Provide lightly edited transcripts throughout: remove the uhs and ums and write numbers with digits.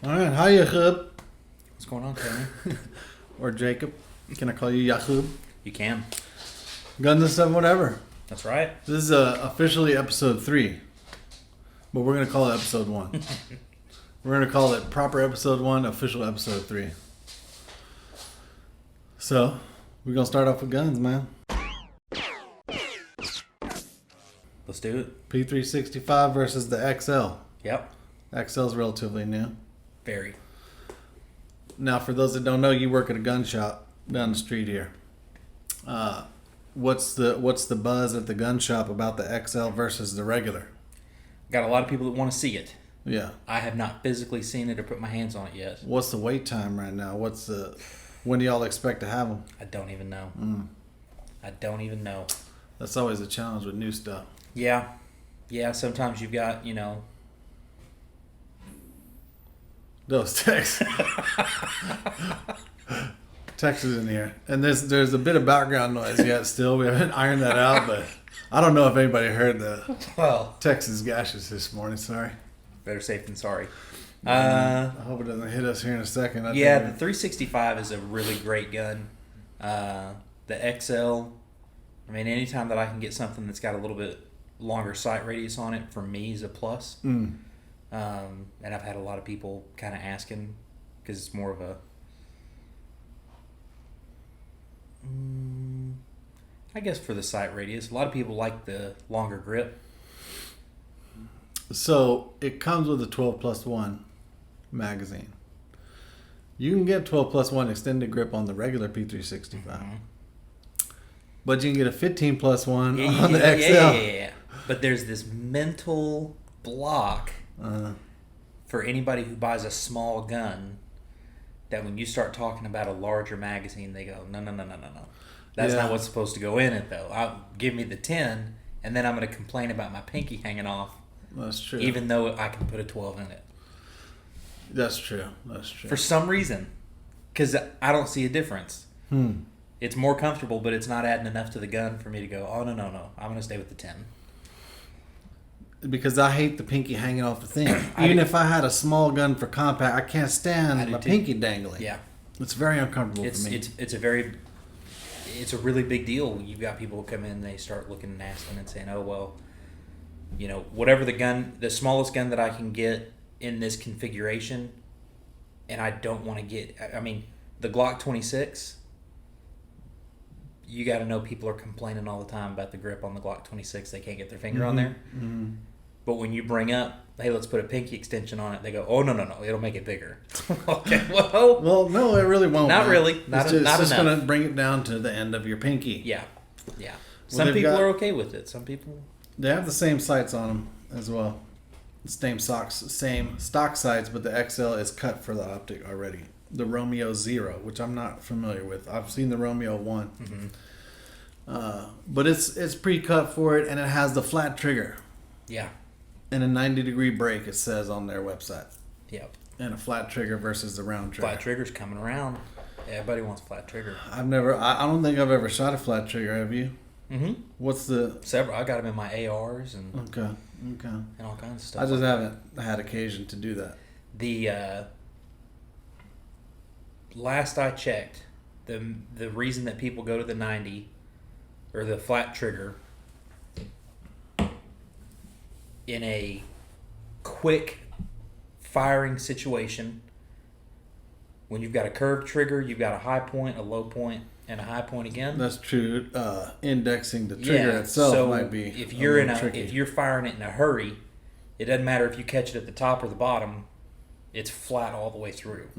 All right, hi Yahub. What's going on, Tony? Or Jacob. Can I call you Yahub? You can. Guns and stuff, whatever. That's right. This is officially episode 3. But we're going to call it episode 1. We're going to call it proper episode 1, official episode 3. So, we're going to start off with guns, man. Let's do it. P365 versus the XL. Yep. XL is relatively new. Very. Now, for those that don't know, you work at a gun shop down the street here. What's the buzz at the gun shop about the XL versus the regular? Got a lot of people that want to see it. Yeah. I have not physically seen it or put my hands on it yet. What's the wait time right now? When do y'all expect to have them? I don't even know. I don't even know. That's always a challenge with new stuff. Yeah. Yeah, sometimes you've got, Those texts. Texas in here. And there's a bit of background noise yet still. We haven't ironed that out, but I don't know if anybody heard the Texas gashes this morning. Sorry. Better safe than sorry. I hope it doesn't hit us here in a second. The 365 is a really great gun. The XL, anytime that I can get something that's got a little bit longer sight radius on it, for me is a plus. And I've had a lot of people kind of asking, because it's more of a, I guess for the sight radius. A lot of people like the longer grip. So it comes with a 12+1 magazine. You can get 12+1 extended grip on the regular P365. But you can get a 15+1 on the XL. Yeah. But there's this mental block for anybody who buys a small gun that when you start talking about a larger magazine, they go, no. That's not what's supposed to go in it, though. Give me the 10, and then I'm going to complain about my pinky hanging off. That's true. Even though I can put a 12 in it. That's true. For some reason. Because I don't see a difference. It's more comfortable, but it's not adding enough to the gun for me to go, oh, no. I'm going to stay with the 10. Because I hate the pinky hanging off the thing. Even if I had a small gun for compact, I can't stand my pinky dangling. Yeah. It's very uncomfortable for me. It's a really big deal. You've got people who come in, they start looking and asking and saying, oh, well, whatever the smallest gun that I can get in this configuration, and I don't want to get, the Glock 26, you got to know people are complaining all the time about the grip on the Glock 26. They can't get their finger on there. But when you bring up, hey, let's put a pinky extension on it, they go, oh, no, it'll make it bigger. Okay, well, no, it really won't. Not really. Not it's just enough. going to bring it down to the end of your pinky. Yeah. Some people are okay with it. Some people... They have the same sights on them as well. Same stock sights, but the XL is cut for the optic already. The Romeo 0, which I'm not familiar with. I've seen the Romeo 1. But it's pre-cut for it, and it has the flat trigger. Yeah. And a 90-degree break, it says on their website. Yep. And a flat trigger versus the round trigger. Flat trigger's coming around. Everybody wants flat trigger. I don't think I've ever shot a flat trigger, have you? What's the... Several. I got them in my ARs and... Okay. And all kinds of stuff. I just haven't had occasion to do that. The last I checked, the reason that people go to the 90 or the flat trigger in a quick firing situation, when you've got a curved trigger, you've got a high point, a low point, and a high point again. That's true. Indexing the trigger itself might be if you're firing it in a hurry, it doesn't matter if you catch it at the top or the bottom. It's flat all the way through.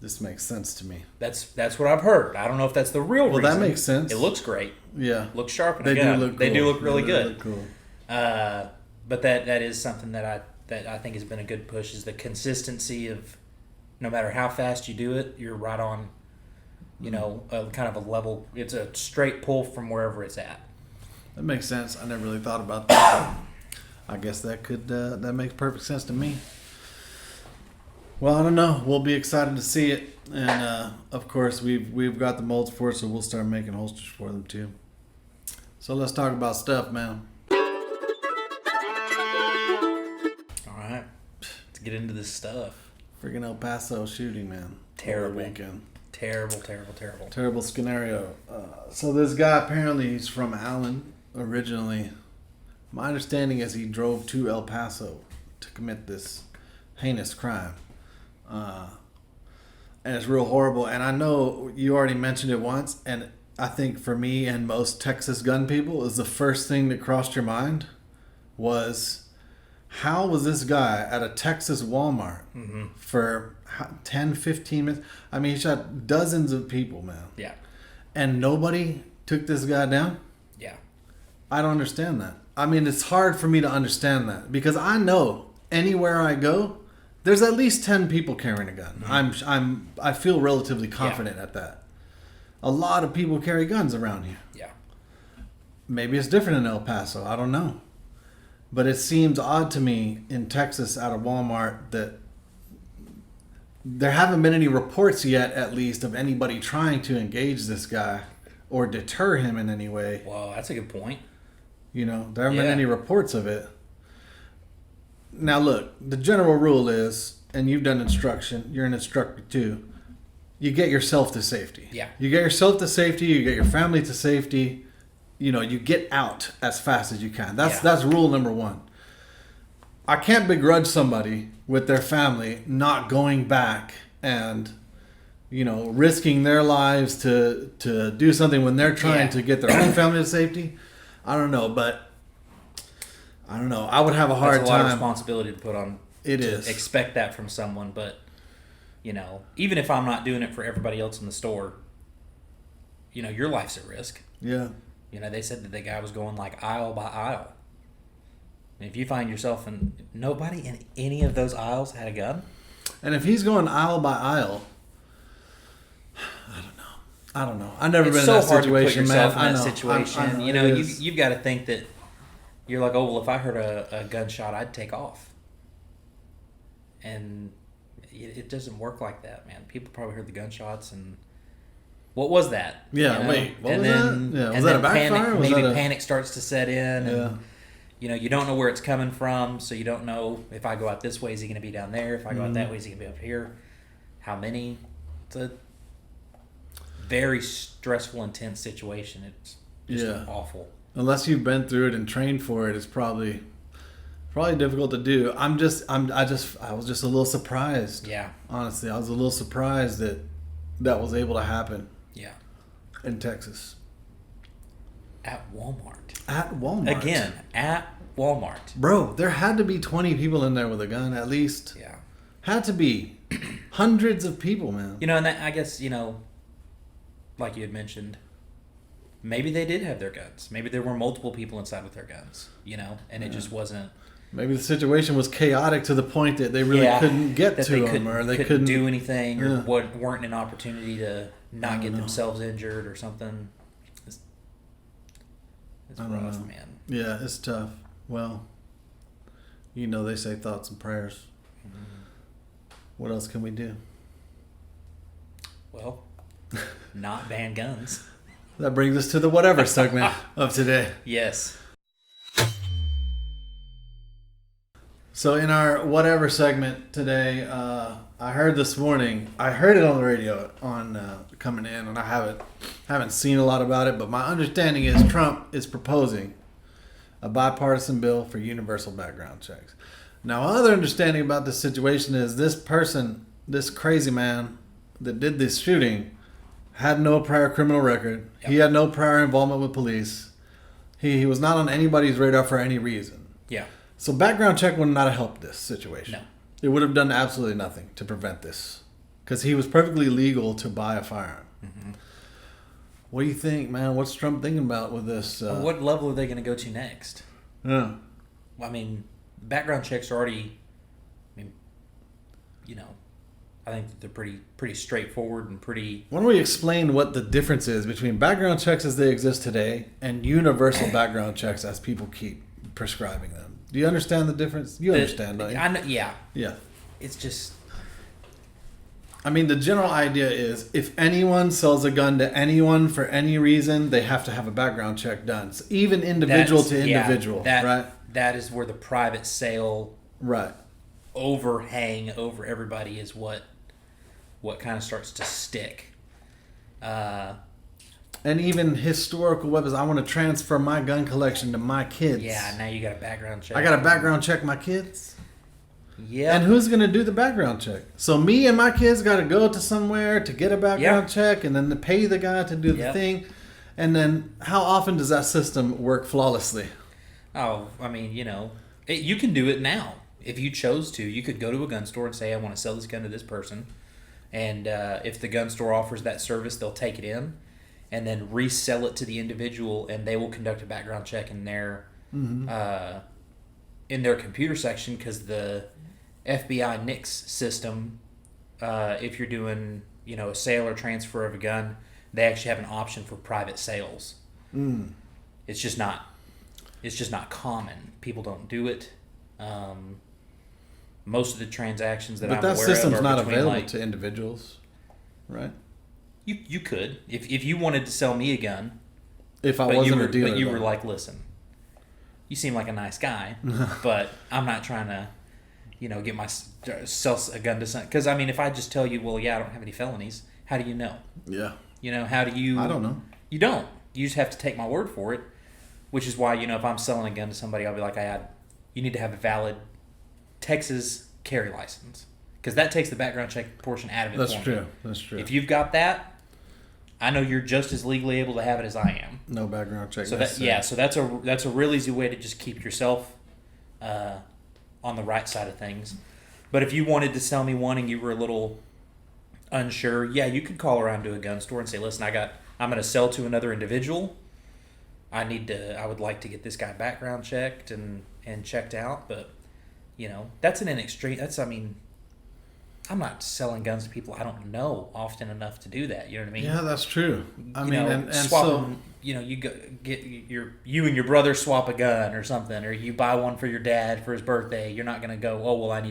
This makes sense to me. That's what I've heard. I don't know if that's the real reason. Well, that makes sense. It looks great. Yeah, looks sharp in a gun. They do look really good. Look cool. But that is something that I think has been a good push, is the consistency of no matter how fast you do it, you're right on. A kind of a level. It's a straight pull from wherever it's at. That makes sense. I never really thought about that. I guess that makes perfect sense to me. Well, I don't know. We'll be excited to see it, and of course we've got the molds for it, so we'll start making holsters for them too. So let's talk about stuff, man. All right, let's get into this stuff. Freaking El Paso shooting, man. Terrible. Over the weekend. Terrible. Scenario. So this guy, apparently he's from Allen originally. My understanding is he drove to El Paso to commit this heinous crime. And it's real horrible. And I know you already mentioned it once, and I think for me and most Texas gun people is the first thing that crossed your mind was, how was this guy at a Texas Walmart for 10, 15 minutes? I mean, he shot dozens of people, man. Yeah. And nobody took this guy down? Yeah. I don't understand that. I mean, it's hard for me to understand that because I know anywhere I go, there's at least 10 people carrying a gun. I feel relatively confident at that. A lot of people carry guns around here. Yeah. Maybe it's different in El Paso. I don't know. But it seems odd to me in Texas at a Walmart that there haven't been any reports yet, at least, of anybody trying to engage this guy or deter him in any way. Well, that's a good point. You know, there haven't been any reports of it. Now, look, the general rule is, and you've done instruction, you're an instructor too, you get yourself to safety. Yeah. You get yourself to safety, you get your family to safety, you know, you get out as fast as you can. That's rule number one. I can't begrudge somebody with their family not going back and, you know, risking their lives to do something when they're trying to get their own family to safety. I don't know, but I don't know. I would have a hard time. That's a lot of responsibility to put on. It is. Expect that from someone, but, you know, even if I'm not doing it for everybody else in the store, you know, your life's at risk. Yeah. You know, they said that the guy was going like aisle by aisle. And if you find yourself in nobody in any of those aisles had a gun. And if he's going aisle by aisle, I don't know. I've never been in that situation, man. In that situation. You know, you've got to think that you're like, oh, well, if I heard a gunshot, I'd take off. And it doesn't work like that, man. People probably heard the gunshots and what was that? Yeah, you know? wait, what and was then, that? Yeah, was and that then a backfire? Maybe panic starts to set in. Yeah. And, you know, you don't know where it's coming from, so you don't know if I go out this way, is he going to be down there? If I go out that way, is he going to be up here? How many? It's a very stressful, intense situation. It's just awful. Unless you've been through it and trained for it, it's probably difficult to do. I was just a little surprised. Yeah. Honestly, I was a little surprised that was able to happen. Yeah. In Texas. At Walmart. At Walmart. Again, at Walmart. Bro, there had to be 20 people in there with a gun at least. Yeah. Had to be. Hundreds of people, man. You know, and that, I guess, you know, like you had mentioned, maybe they did have their guns. Maybe there were multiple people inside with their guns, you know, and it just wasn't. Maybe the situation was chaotic to the point that they really couldn't get to them, or they couldn't do anything, or weren't an opportunity to not get themselves injured or something. It's rough, man. Yeah, it's tough. Well, you know, they say thoughts and prayers. Mm-hmm. What else can we do? Well, not ban guns. That brings us to the whatever segment of today. Yes. So in our whatever segment today, I heard this morning. I heard it on the radio on coming in, and I haven't seen a lot about it. But my understanding is Trump is proposing a bipartisan bill for universal background checks. Now, my other understanding about this situation is this person, this crazy man that did this shooting, had no prior criminal record. Yep. He had no prior involvement with police. He was not on anybody's radar for any reason. Yeah. So background check would not have helped this situation. No. It would have done absolutely nothing to prevent this. Because he was perfectly legal to buy a firearm. Mm-hmm. What do you think, man? What's Trump thinking about with this? What level are they going to go to next? Yeah. Well, I mean, background checks are already, you know, I think that they're pretty straightforward and pretty... Why don't we explain what the difference is between background checks as they exist today and universal background checks as people keep prescribing them? Do you understand the difference? You understand, don't you? I know, yeah. Yeah. It's just... I mean, the general idea is if anyone sells a gun to anyone for any reason, they have to have a background check done. So even individual to individual, right? That is where the private sale... Right. overhang over everybody is what kind of starts to stick. And even historical weapons. I want to transfer my gun collection to my kids. Yeah, now you got a background check. I got to background check my kids. Yeah. And who's going to do the background check? So me and my kids got to go to somewhere to get a background check and then to pay the guy to do the thing. And then how often does that system work flawlessly? Oh, I mean, you can do it now. If you chose to, you could go to a gun store and say, I want to sell this gun to this person. And if the gun store offers that service, they'll take it in and then resell it to the individual, and they will conduct a background check in their computer section, because the FBI NICS system, if you're doing a sale or transfer of a gun, they actually have an option for private sales. It's just not common. People don't do it. Most of the transactions that I'm aware of are between, but that system's not available to individuals, right? You could, if you wanted to sell me a gun. If I wasn't a dealer. But you were like, listen, you seem like a nice guy, but I'm not trying to, sell a gun to someone. Because, I mean, if I just tell you, well, yeah, I don't have any felonies, how do you know? Yeah. How do you... I don't know. You don't. You just have to take my word for it, which is why, if I'm selling a gun to somebody, I'll be like, you need to have a valid Texas carry license, because that takes the background check portion out of it. That's true. If you've got that, I know you're just as legally able to have it as I am. No background check. So that's a real easy way to just keep yourself on the right side of things. But if you wanted to sell me one and you were a little unsure, you could call around to a gun store and say, listen, I'm going to sell to another individual. I would like to get this guy background checked and checked out, but that's an extreme. I'm not selling guns to people I don't know often enough to do that. You know what I mean? Yeah, that's true. And swap so them, you go get you and your brother swap a gun or something, or you buy one for your dad for his birthday. You're not going to go, oh well,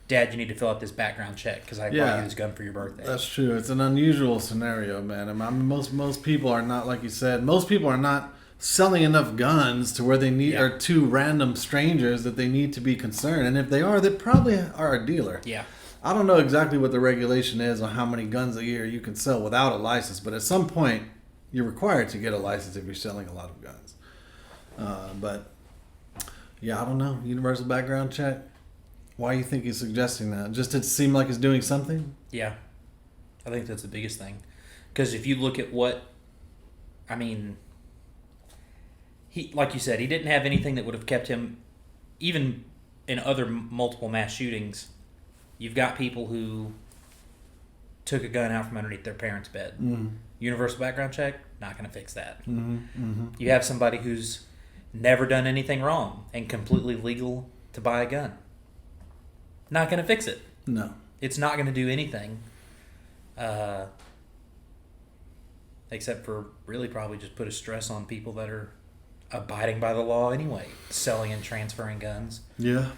Dad, you need to fill out this background check because I bought you this gun for your birthday. That's true. It's an unusual scenario, man. Most people are not, like you said. Most people are not selling enough guns to where they need or to random strangers that they need to be concerned. And if they are, they probably are a dealer. Yeah. I don't know exactly what the regulation is on how many guns a year you can sell without a license, but at some point you're required to get a license if you're selling a lot of guns. But I don't know. Universal background check. Why do you think he's suggesting that? Just to seem like he's doing something? Yeah, I think that's the biggest thing. Because if you look at he, like you said, he didn't have anything that would have kept him, even in other multiple mass shootings. You've got people who took a gun out from underneath their parents' bed. Mm-hmm. Universal background check, not going to fix that. Mm-hmm. Mm-hmm. You have somebody who's never done anything wrong and completely legal to buy a gun. Not going to fix it. No. It's not going to do anything. Except for really probably just put a stress on people that are abiding by the law anyway, selling and transferring guns. Yeah.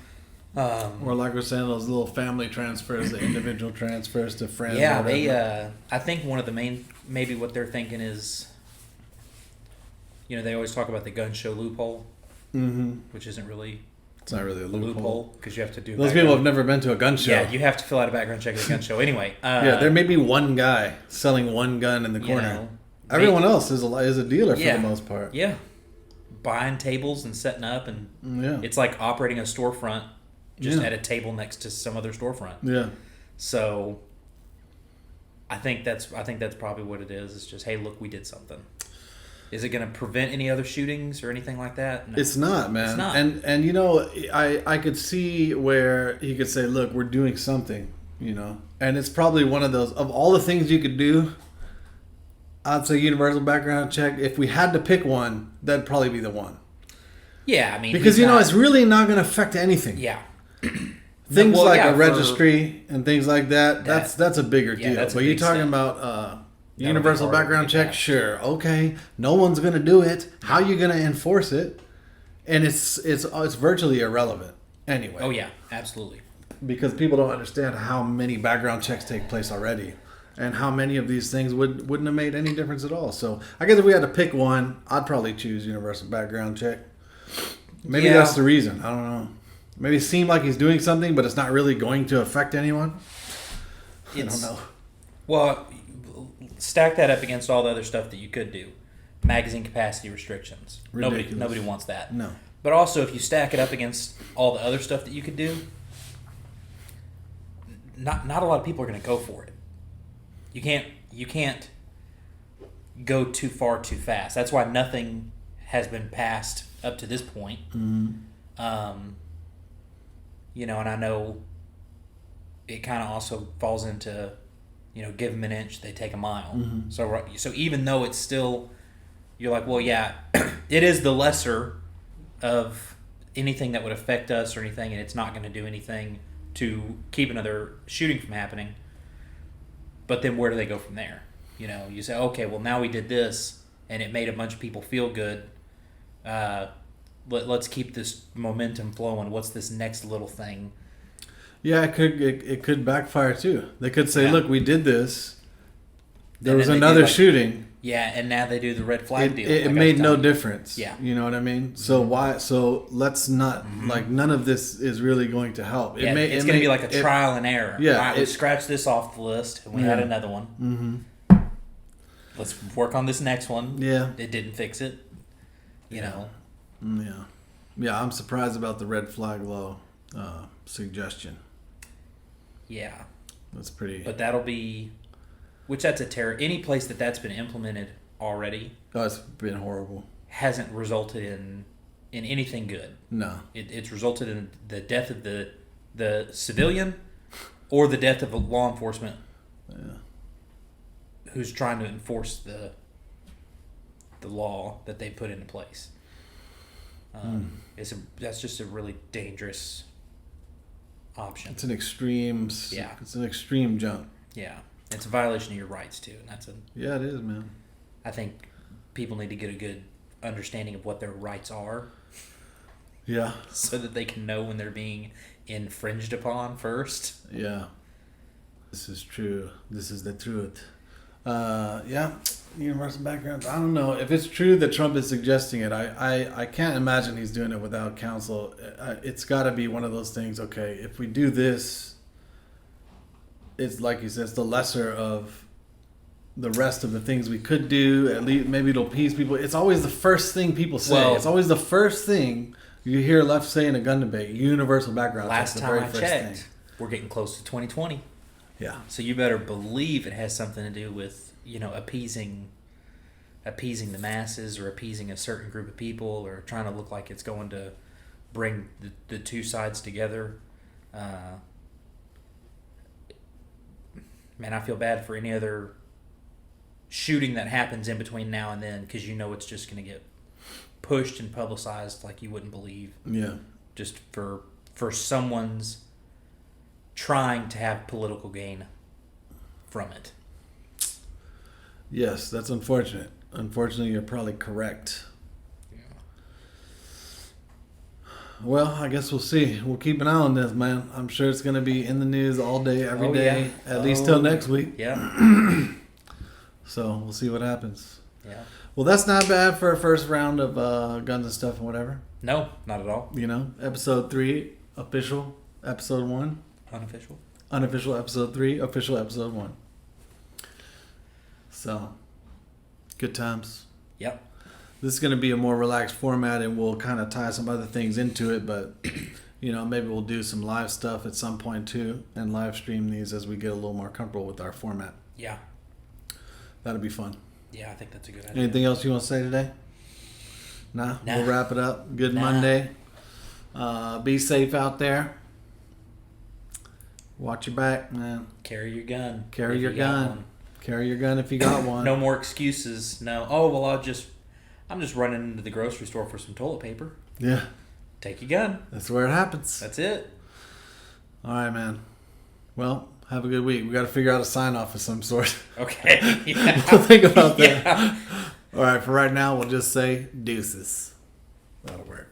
Or like we're saying, those little family transfers, the individual transfers to friends. Yeah, I think one of the main, maybe what they're thinking is, they always talk about the gun show loophole, which isn't really. It's not really a loophole because you have to do. Those people have never been to a gun show. Yeah, you have to fill out a background check at a gun show anyway. There may be one guy selling one gun in the corner. Everyone else is a dealer for the most part. Yeah, buying tables and setting up, and it's like operating a storefront. Just at a table next to some other storefront. Yeah. So I think that's probably what it is. It's just, hey, look, we did something. Is it going to prevent any other shootings or anything like that? No. It's not, man. It's not. And I could see where he could say, look, we're doing something, And it's probably one of those, of all the things you could do, I'd say universal background check. If we had to pick one, that'd probably be the one. Yeah, because it's really not going to affect anything. Yeah. Things like a registry and things like that, that's a bigger deal. But you're talking about universal background check, sure, okay. No one's going to do it. How are you going to enforce it? And it's virtually irrelevant anyway. Oh yeah, absolutely. Because people don't understand how many background checks take place already, and how many of these things wouldn't have made any difference at all. So I guess if we had to pick one, I'd probably choose universal background check. Maybe that's the reason. I don't know. maybe seem like he's doing something, but it's not really going to affect anyone. I don't know. Well, stack that up against all the other stuff that you could do. Magazine capacity restrictions. Nobody wants that. No. But also, if you stack it up against all the other stuff that you could do, not a lot of people are going to go for it. You can't go too far too fast. That's why nothing has been passed up to this point. Mm-hmm. You know, and I know it kind of also falls into, you know, give them an inch, they take a mile. Mm-hmm. So even though it's still, you're like, well, yeah, it is the lesser of anything that would affect us or anything, and it's not going to do anything to keep another shooting from happening. But then where do they go from there? You know, you say, okay, well, now we did this, and it made a bunch of people feel good. Let's keep this momentum flowing. What's this next little thing? Yeah, it could backfire too. They could say, Yeah. look, we did this. There And was then they do, another like, shooting. Yeah, and now they do the red flag deal. It like I made was no telling you. difference. Yeah. You know what I mean? So why? So let's not like none of this is really going to help. Yeah, it's going to be like a trial and error. Yeah, All right, we scratched this off the list, and we had another one. Mm-hmm. Let's work on this next one. Yeah. It didn't fix it. You know. Yeah. Yeah, I'm surprised about the red flag law suggestion. Yeah. That's pretty. But that'll be, which that's a terror. Any place that's been implemented already Oh, it's been horrible. hasn't resulted in anything good. No. It's resulted in the death of the civilian or the death of a law enforcement who's trying to enforce the law that they put into place. That's just a really dangerous option. It's an extreme. Yeah. It's an extreme jump. Yeah, it's a violation of your rights too, and Yeah, it is, man. I think people need to get a good understanding of what their rights are, Yeah. so that they can know when they're being infringed upon first. Yeah. This is true. This is the truth. Yeah. Universal background. I don't know if it's true that Trump is suggesting it. I can't imagine he's doing it without counsel. It's got to be one of those things. Okay, if we do this, it's like you said, it's the lesser of the rest of the things we could do. At least maybe it'll appease people. It's always the first thing people say. Well, it's always the first thing you hear left say in a gun debate. Universal background. Last check, the time very I first checked, thing. we're getting close to 2020. Yeah. So you better believe it has something to do with, you know, appeasing the masses or appeasing a certain group of people or trying to look like it's going to bring the two sides together. Man, I feel bad for any other shooting that happens in between now and then, because you know it's just going to get pushed and publicized like you wouldn't believe. Yeah. Just for someone's trying to have political gain from it. Yes, that's unfortunate. Unfortunately, you're probably correct. Yeah. Well, I guess we'll see. We'll keep an eye on this, man. I'm sure it's going to be in the news all day, every day, at least till next week. Yeah. So we'll see what happens. Yeah. Well, that's not bad for a first round of guns and stuff and whatever. No, not at all. You know, episode 3, official. Episode 1, Unofficial. unofficial. Episode 3, official. Episode 1. So, good times. Yep. This is going to be a more relaxed format, and we'll kind of tie some other things into it, but you know, maybe we'll do some live stuff at some point too, and live stream these as we get a little more comfortable with our format. Yeah. That'll be fun. Yeah, I think that's a good idea. Anything else you want to say today? Nah. We'll wrap it up. Good Monday. Be safe out there. Watch your back, man. Carry your gun. Carry if your you got gun. one. Carry your gun if you got one. No more excuses. No. Oh, well, I'm just running into the grocery store for some toilet paper. Yeah. Take your gun. That's where it happens. That's it. All right, man. Well, have a good week. We got to figure out a sign off of some sort. Okay. Yeah. We'll think about that. Yeah. All right, for right now, we'll just say deuces. That'll work.